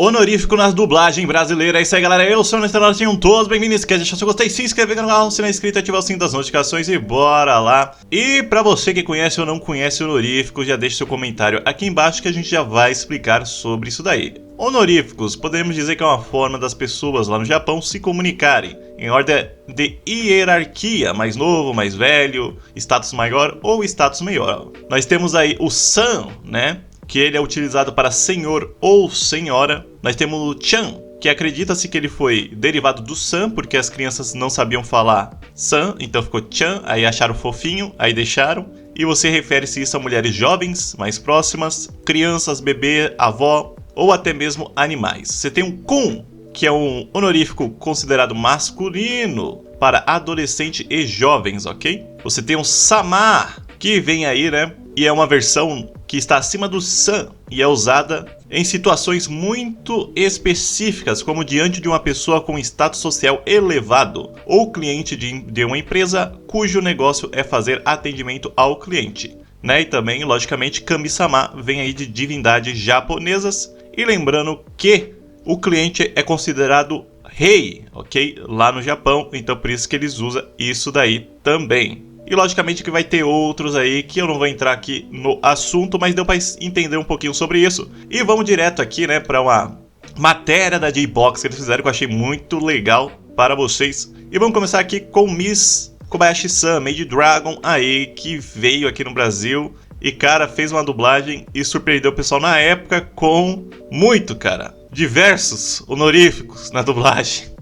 honorífico nas dublagens brasileiras. É isso aí, galera. Eu sou o Nestor, sejam todos bem-vindos. Quer deixar seu gostei, se inscrever no canal, se não é inscrito, ativar o sininho das notificações e bora lá. E pra você que conhece ou não conhece honorífico, já deixa seu comentário aqui embaixo que a gente já vai explicar sobre isso daí. Honoríficos, podemos dizer que é uma forma das pessoas lá no Japão se comunicarem em ordem de hierarquia, mais novo, mais velho, status maior ou status menor. Nós temos aí o san, né? Que ele é utilizado para senhor ou senhora. Nós temos o chan, que acredita-se que ele foi derivado do san, porque as crianças não sabiam falar san, então ficou chan, aí acharam fofinho, aí deixaram. E você refere-se isso a mulheres jovens, mais próximas, crianças, bebê, avó ou até mesmo animais. Você tem um kun, que é um honorífico considerado masculino para adolescente e jovens, ok? Você tem um sama, que vem aí, né? E é uma versão que está acima do san e é usada em situações muito específicas, como diante de uma pessoa com status social elevado ou cliente de uma empresa cujo negócio é fazer atendimento ao cliente, né? E também, logicamente, kami-sama vem aí de divindades japonesas. E lembrando que o cliente é considerado rei, ok? Lá no Japão, então por isso que eles usam isso daí também. E logicamente que vai ter outros aí que eu não vou entrar aqui no assunto, mas deu para entender um pouquinho sobre isso. E vamos direto aqui, né, para uma matéria da J-Box que eles fizeram que eu achei muito legal para vocês. E vamos começar aqui com Miss Kobayashi-san, Maid Dragon aí, que veio aqui no Brasil. E, cara, fez uma dublagem e surpreendeu o pessoal na época com diversos honoríficos na dublagem.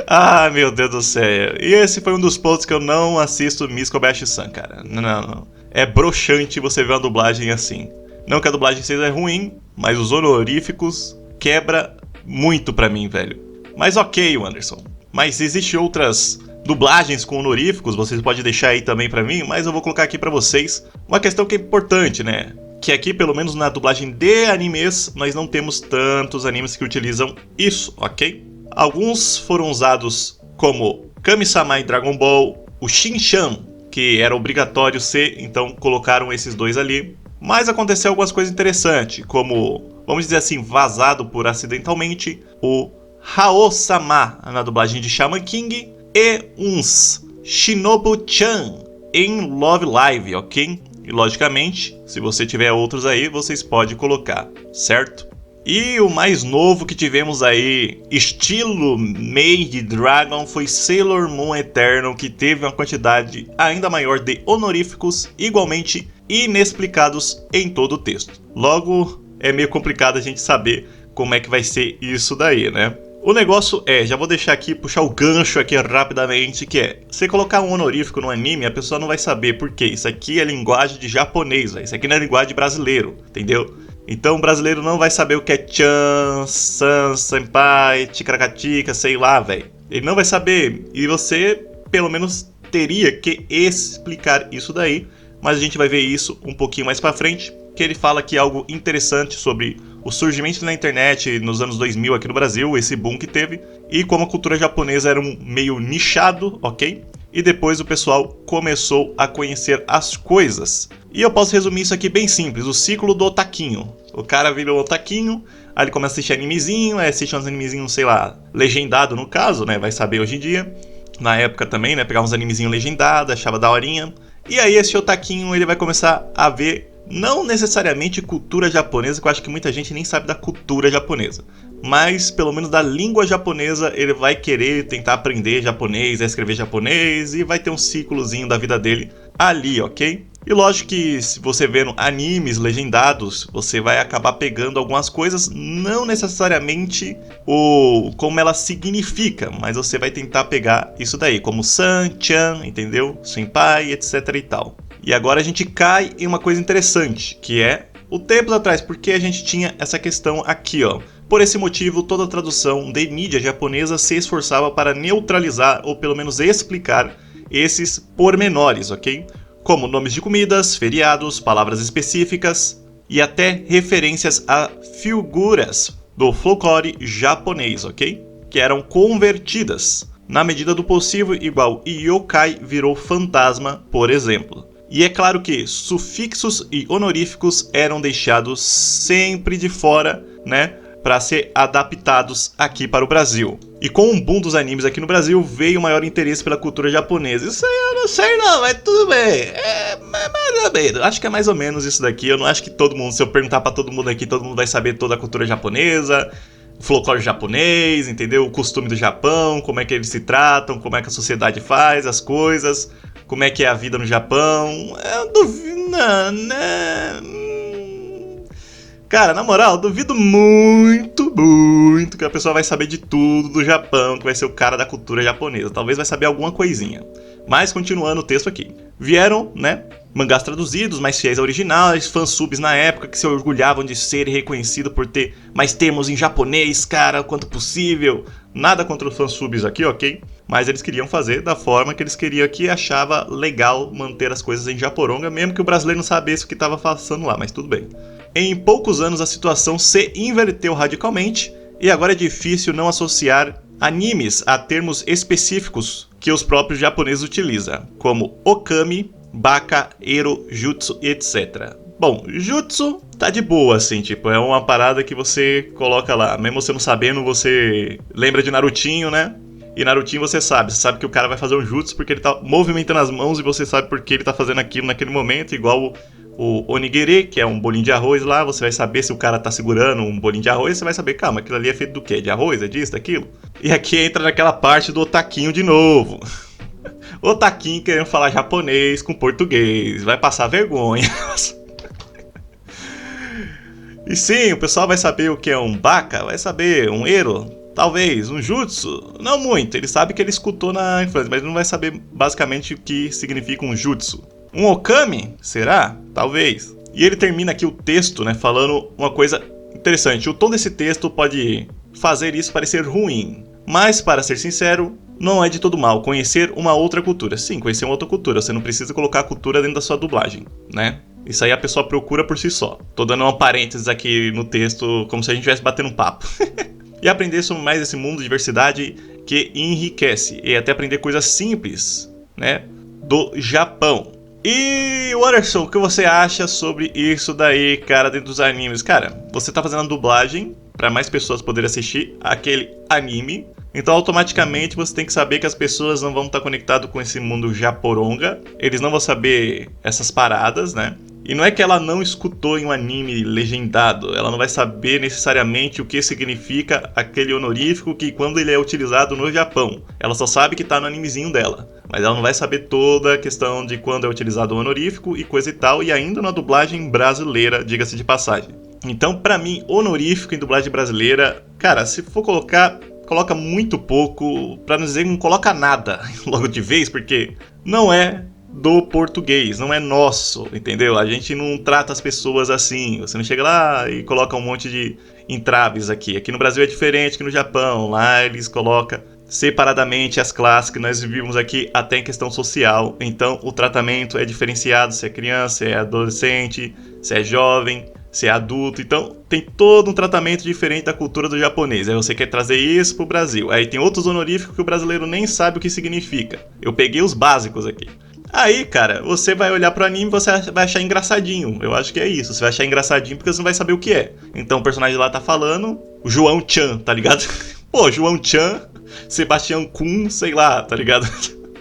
Ah, meu Deus do céu. E esse foi um dos pontos que eu não assisto Miss Kobayashi-san, cara. Não. É broxante você ver uma dublagem assim. Não que a dublagem seja ruim, mas os honoríficos quebra muito pra mim, velho. Mas ok, Anderson. Mas existem outras dublagens com honoríficos, vocês podem deixar aí também pra mim, mas eu vou colocar aqui pra vocês uma questão que é importante, né? Que aqui, pelo menos na dublagem de animes, nós não temos tantos animes que utilizam isso, ok? Alguns foram usados como Kami-sama em Dragon Ball, o Shin-chan, que era obrigatório ser, então colocaram esses dois ali. Mas aconteceu algumas coisas interessantes, como, vamos dizer assim, vazado por acidentalmente, o Hao-sama na dublagem de Shaman King e uns Shinobu-chan em Love Live, ok? E logicamente, se você tiver outros aí, vocês podem colocar, certo? E o mais novo que tivemos aí, estilo Maid Dragon, foi Sailor Moon Eternal, que teve uma quantidade ainda maior de honoríficos, igualmente inexplicados em todo o texto. Logo, é meio complicado a gente saber como é que vai ser isso daí, né? O negócio é, já vou deixar aqui, puxar o gancho aqui rapidamente, que é, você colocar um honorífico no anime, a pessoa não vai saber por quê. Isso aqui é linguagem de japonês, véio. Isso aqui não é linguagem de brasileiro, entendeu? Então o brasileiro não vai saber o que é chan, san, senpai, ticaracatica, sei lá, velho. Ele não vai saber. E você, pelo menos, teria que explicar isso daí. Mas a gente vai ver isso um pouquinho mais pra frente. Que ele fala aqui algo interessante sobre o surgimento da internet nos anos 2000 aqui no Brasil. Esse boom que teve. E como a cultura japonesa era um meio nichado, ok? E depois o pessoal começou a conhecer as coisas. E eu posso resumir isso aqui bem simples, o ciclo do otaquinho. O cara virou otaquinho, aí ele começa a assistir animezinho, aí assiste uns animezinhos, sei lá, legendado no caso, né, vai saber hoje em dia. Na época também, né, pegava uns animezinhos legendados, achava daorinha. E aí esse otaquinho, ele vai começar a ver, não necessariamente cultura japonesa, que eu acho que muita gente nem sabe da cultura japonesa. Mas, pelo menos da língua japonesa, ele vai querer tentar aprender japonês, escrever japonês, e vai ter um ciclozinho da vida dele ali, ok? E lógico que se você vendo animes legendados, você vai acabar pegando algumas coisas, não necessariamente como ela significa, mas você vai tentar pegar isso daí, como san, chan, entendeu? Senpai, etc e tal. E agora a gente cai em uma coisa interessante, que é o tempos atrás, porque a gente tinha essa questão aqui, ó. Por esse motivo, toda a tradução de mídia japonesa se esforçava para neutralizar ou pelo menos explicar esses pormenores, ok? Como nomes de comidas, feriados, palavras específicas e até referências a figuras do folclore japonês, ok? Que eram convertidas na medida do possível, igual yokai virou fantasma, por exemplo. E é claro que sufixos e honoríficos eram deixados sempre de fora, né? para ser adaptados aqui para o Brasil. E com o boom dos animes aqui no Brasil, veio o maior interesse pela cultura japonesa. Isso aí eu não sei não, mas tudo bem. Mais ou menos. Acho que é mais ou menos isso daqui. Eu não acho que todo mundo, se eu perguntar para todo mundo aqui, todo mundo vai saber toda a cultura japonesa, o folclore japonês, entendeu? O costume do Japão, como é que eles se tratam, como é que a sociedade faz as coisas, como é que é a vida no Japão. Eu duvido, Cara, na moral, eu duvido muito que a pessoa vai saber de tudo do Japão, que vai ser o cara da cultura japonesa. Talvez vai saber alguma coisinha. Mas, continuando o texto aqui. Vieram, né, mangás traduzidos, mais fiéis ao original, fansubs na época que se orgulhavam de serem reconhecidos por ter mais termos em japonês, cara, quanto possível. Nada contra os fansubs aqui, ok? Mas eles queriam fazer da forma que eles queriam aqui e achava legal manter as coisas em japoronga, mesmo que o brasileiro não sabesse o que estava passando lá, mas tudo bem. Em poucos anos a situação se inverteu radicalmente e agora é difícil não associar animes a termos específicos que os próprios japoneses utilizam, como okami, baka, ero, jutsu, etc. Bom, jutsu tá de boa, assim, tipo, é uma parada que você coloca lá, mesmo você não sabendo, você lembra de Narutinho, né? E Narutinho você sabe que o cara vai fazer um jutsu porque ele tá movimentando as mãos e você sabe porque ele tá fazendo aquilo naquele momento, igual o onigiri, que é um bolinho de arroz lá, você vai saber se o cara tá segurando um bolinho de arroz, você vai saber, calma, aquilo ali é feito do quê? De arroz? É disso, daquilo? E aqui entra naquela parte do otaquinho de novo. Otaquinho querendo falar japonês com português, vai passar vergonha. E sim, o pessoal vai saber o que é um baka, vai saber um ero, talvez, um jutsu, não muito, ele sabe que ele escutou na infância, mas não vai saber basicamente o que significa um jutsu. Um okami? Será? Talvez. E ele termina aqui o texto, né, falando uma coisa interessante. O tom desse texto pode fazer isso parecer ruim, mas, para ser sincero, não é de todo mal conhecer uma outra cultura. Sim, conhecer uma outra cultura, você não precisa colocar a cultura dentro da sua dublagem, né? Isso aí a pessoa procura por si só. Tô dando uma parênteses aqui no texto, como se a gente estivesse batendo um papo. E aprender sobre mais esse mundo de diversidade que enriquece, e até aprender coisas simples, né, do Japão. E, Anderson, o que você acha sobre isso daí, cara, dentro dos animes? Cara, você tá fazendo a dublagem para mais pessoas poderem assistir aquele anime, então automaticamente você tem que saber que as pessoas não vão estar conectadas com esse mundo japoronga, eles não vão saber essas paradas, né? E não é que ela não escutou em um anime legendado, ela não vai saber necessariamente o que significa aquele honorífico que quando ele é utilizado no Japão. Ela só sabe que tá no animezinho dela, mas ela não vai saber toda a questão de quando é utilizado o honorífico e coisa e tal, e ainda na dublagem brasileira, diga-se de passagem. Então, pra mim, honorífico em dublagem brasileira, cara, se for colocar, coloca muito pouco, pra não dizer que não coloca nada logo de vez, porque não é do português, não é nosso, entendeu? A gente não trata as pessoas assim, você não chega lá e coloca um monte de entraves aqui. Aqui no Brasil é diferente que no Japão, lá eles colocam separadamente as classes que nós vivemos aqui até em questão social, então o tratamento é diferenciado, se é criança, se é adolescente, se é jovem, se é adulto, então tem todo um tratamento diferente da cultura do japonês. Aí você quer trazer isso pro Brasil, aí tem outros honoríficos que o brasileiro nem sabe o que significa. Eu peguei os básicos aqui. Aí, cara, você vai olhar pro anime e você vai achar engraçadinho. Eu acho que é isso. Você vai achar engraçadinho porque você não vai saber o que é. Então o personagem lá tá falando, o João Chan, tá ligado? Pô, João Chan, Sebastião Kun, sei lá, tá ligado?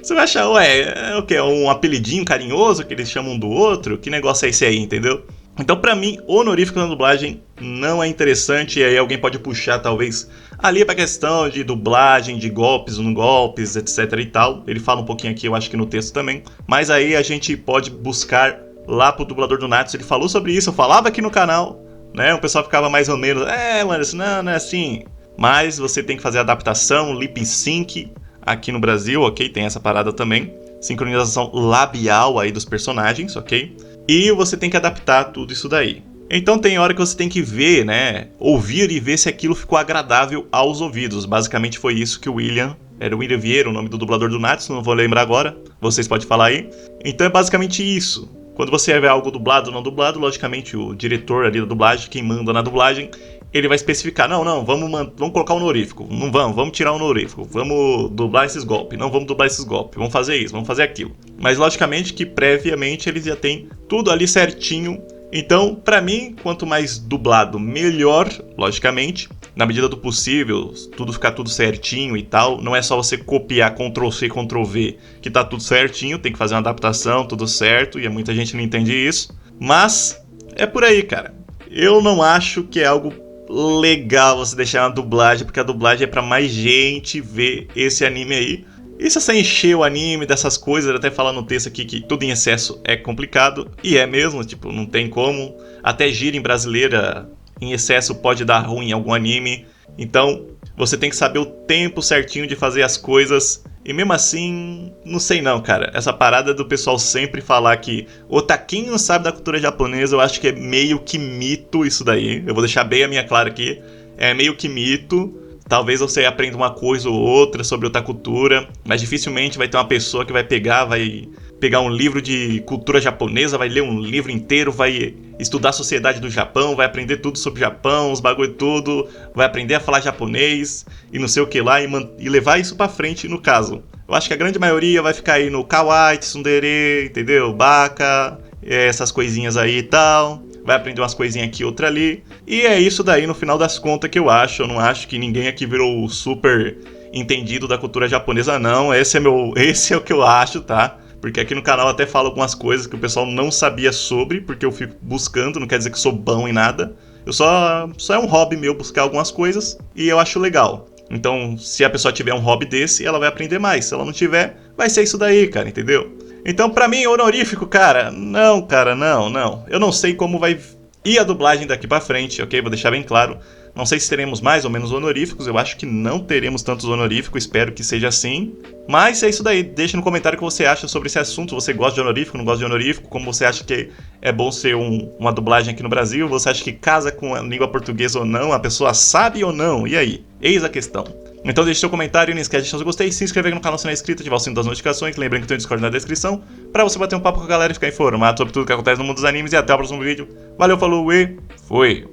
Você vai achar, ué, é o quê? É um apelidinho carinhoso que eles chamam um do outro? Que negócio é esse aí, entendeu? Então, pra mim, honorífico na dublagem não é interessante, e aí alguém pode puxar, talvez, ali pra questão de dublagem, de golpes, não golpes, etc e tal. Ele fala um pouquinho aqui, eu acho que no texto também. Mas aí a gente pode buscar lá pro dublador do Natsu, ele falou sobre isso, eu falava aqui no canal, né? O pessoal ficava mais ou menos, mano, isso não é assim. Mas você tem que fazer adaptação, lip sync aqui no Brasil, ok? Tem essa parada também. Sincronização labial aí dos personagens, ok? E você tem que adaptar tudo isso daí. Então tem hora que você tem que ver, né? Ouvir e ver se aquilo ficou agradável aos ouvidos. Basicamente foi isso que o William... Era o William Vieira, o nome do dublador do Natsu, não vou lembrar agora. Vocês podem falar aí. Então é basicamente isso. Quando você vê algo dublado ou não dublado, logicamente o diretor ali da dublagem, quem manda na dublagem, ele vai especificar. Não, vamos colocar o honorífico. Não vamos tirar o honorífico. Vamos dublar esses golpes. Não vamos dublar esses golpes. Vamos fazer isso, vamos fazer aquilo. Mas logicamente que previamente eles já têm tudo ali certinho. Então, pra mim, quanto mais dublado, melhor, logicamente. na medida do possível, tudo ficar tudo certinho e tal. Não é só você copiar Ctrl+C, Ctrl+V que tá tudo certinho, tem que fazer uma adaptação, tudo certo, e muita gente não entende isso. Mas é por aí, cara. Eu não acho que é algo legal você deixar uma dublagem, porque a dublagem é pra mais gente ver esse anime aí. E se você encher o anime dessas coisas, até falar no texto aqui que tudo em excesso é complicado, e é mesmo, tipo, não tem como. Até gíria em brasileira em excesso pode dar ruim em algum anime. Então, você tem que saber o tempo certinho de fazer as coisas. E mesmo assim, não sei não, cara. Essa parada do pessoal sempre falar que otaquinho não sabe da cultura japonesa, eu acho que é meio que mito isso daí. Eu vou deixar bem a minha clara aqui. É meio que mito. Talvez você aprenda uma coisa ou outra sobre outra cultura, mas dificilmente vai ter uma pessoa que vai pegar um livro de cultura japonesa, vai ler um livro inteiro, vai estudar a sociedade do Japão, vai aprender tudo sobre o Japão, os bagulho tudo, vai aprender a falar japonês e não sei o que lá e levar isso pra frente no caso. Eu acho que a grande maioria vai ficar aí no kawaii, tsundere, entendeu? Baka, essas coisinhas aí e tal. Vai aprender umas coisinhas aqui, outra ali. E é isso daí no final das contas que eu acho. Eu não acho que ninguém aqui virou super entendido da cultura japonesa, não. Esse é o que eu acho, tá? Porque aqui no canal eu até falo algumas coisas que o pessoal não sabia sobre, porque eu fico buscando, não quer dizer que sou bom em nada. Só é um hobby meu buscar algumas coisas e eu acho legal. Então, se a pessoa tiver um hobby desse, ela vai aprender mais. Se ela não tiver, vai ser isso daí, cara, entendeu? Então, pra mim, honorífico, cara, não. Eu não sei como vai ir a dublagem daqui pra frente, ok? Vou deixar bem claro. Não sei se teremos mais ou menos honoríficos, eu acho que não teremos tantos honoríficos, espero que seja assim. Mas é isso daí, deixa no comentário o que você acha sobre esse assunto. Você gosta de honorífico, não gosta de honorífico? Como você acha que é bom ser uma dublagem aqui no Brasil? Você acha que casa com a língua portuguesa ou não? A pessoa sabe ou não? E aí? Eis a questão. Então deixe seu comentário, não esquece de deixar o gostei, se inscrever no canal se não é inscrito, ativar o sino das notificações, lembrando que tem o Discord na descrição, pra você bater um papo com a galera e ficar informado sobre tudo que acontece no mundo dos animes, e até o próximo vídeo. Valeu, falou e fui!